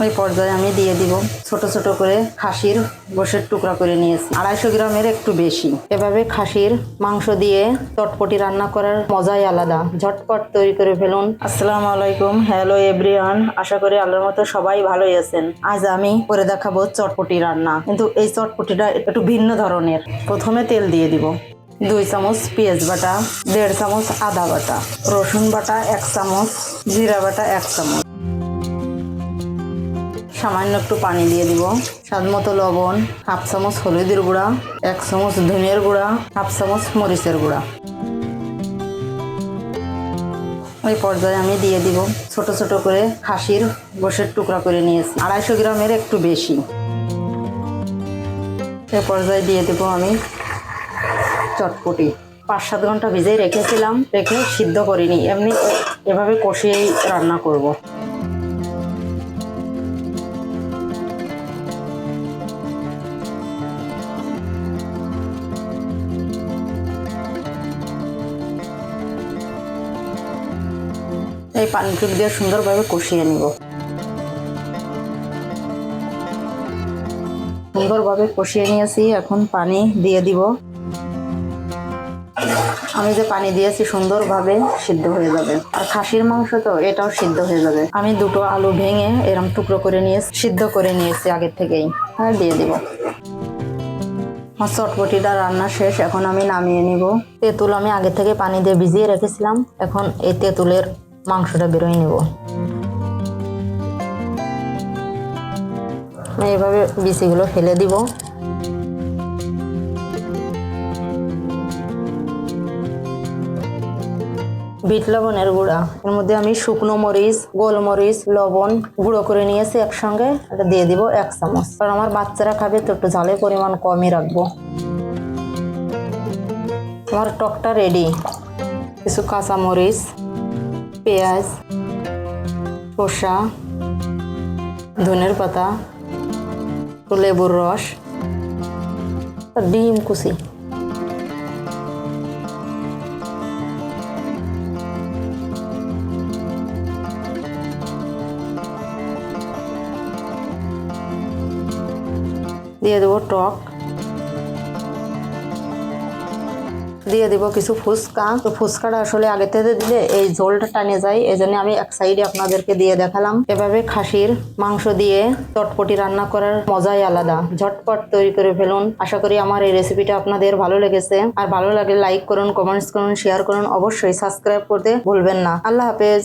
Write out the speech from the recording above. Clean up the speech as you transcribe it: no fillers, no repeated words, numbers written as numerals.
ওই পর্যায়ে আমি দিয়ে দিব ছোট ছোট করে খাসির গোশের টুকরা করে নিয়েছি, 250 গ্রামের একটু বেশি। এভাবে খাসির মাংস দিয়ে চটপটি রান্না করার মজাই আলাদা। ঝটপট তৈরি করে ফেলুন। আসসালামু আলাইকুম, হ্যালো এভরিওয়ান। আশা করি আল্লাহর মতো সবাই ভালোই আছেন। আজ আমি করে দেখাবো চটপটি রান্না, কিন্তু এই চটপটিটা একটু ভিন্ন ধরনের। প্রথমে তেল দিয়ে দিব, 2 চামচ পেঁয়াজ বাটা, 1.5 চামচ আদা বাটা, রসুন বাটা 1 চামচ, জিরা বাটা 1 চামচ, সামান্য একটু পানি দিয়ে দিব, স্বাদ মতো লবণ, 1/2 চামচ হলুদের গুঁড়া, 1 চামচ ধনিয়ার গুঁড়া, 1/2 চামচ মরিচের গুঁড়া। ওই পর্যায়ে আমি দিয়ে দিব ছোট ছোট করে খাসির গোশের টুকরা করে নিয়েছি, 250 গ্রামের একটু বেশি। এই পর্যায়ে দিয়ে দেব আমি চটপটি। 5-7 ঘন্টা ভিজিয়ে রেখেছিলাম, রেখে সিদ্ধ করিনি, এভাবে কষিয়েই রান্না করব। এই পানিটুকু দিয়ে সুন্দরভাবে কষিয়ে নিব। সুন্দরভাবে কষিয়ে নিয়েছি, এখন পানি দিয়ে দিব। আমি যে পানি দিয়েছি সুন্দরভাবে সিদ্ধ হয়ে যাবে, আর খাসির মাংস তো এটাও সিদ্ধ হয়ে যাবে। আমি 2টো আলু ভেঙে এরম টুকরো করে সিদ্ধ করে নিয়েছি আগের থেকেই, আর দিয়ে দিব। আমার চটপটিটা রান্না শেষ, এখন আমি নামিয়ে নিব। তেঁতুল আমি আগে থেকে পানি দিয়ে ভিজিয়ে রেখেছিলাম, এখন এই তেঁতুলের মাংসটা বেরোয় নেব। এইভাবে বিচিগুলো ফেলে দিব। বিট লবণের গুঁড়া, এর মধ্যে আমি শুকনো মরিচ, গোলমরিচ, লবণ গুঁড়ো করে নিয়েছি একসঙ্গে, এটা দিয়ে দিব 1 চামচ, কারণ আমার বাচ্চারা খাবে তো একটু ঝালের পরিমাণ কমই রাখবো। আমার টকটা রেডি। কিছু কাঁচা মরিচ, পেঁয়াজ, শসা, ধনের পাতা, লেবুর রস, ডিম কুচি। দিয়ে দেবো টক, দিয়ে দিব কিছু ফুচকা। তো ফুচকাটা আসলে আগে থেকে দিলে এই ঝোলটা টানে যায়, এই জন্য আমি এক সাইডে আপনাদেরকে দিয়ে দেখালাম। এভাবে খাসির মাংস দিয়ে চটপটি রান্না করার মজাই আলাদা। ঝটপট তৈরি করে ফেলুন। আশা করি আমার এই রেসিপিটা আপনাদের ভালো লেগেছে, আর ভালো লাগলে লাইক করুন, কমেন্টস করুন, শেয়ার করুন, অবশ্যই সাবস্ক্রাইব করতে ভুলবেন না। আল্লাহ হাফেজ।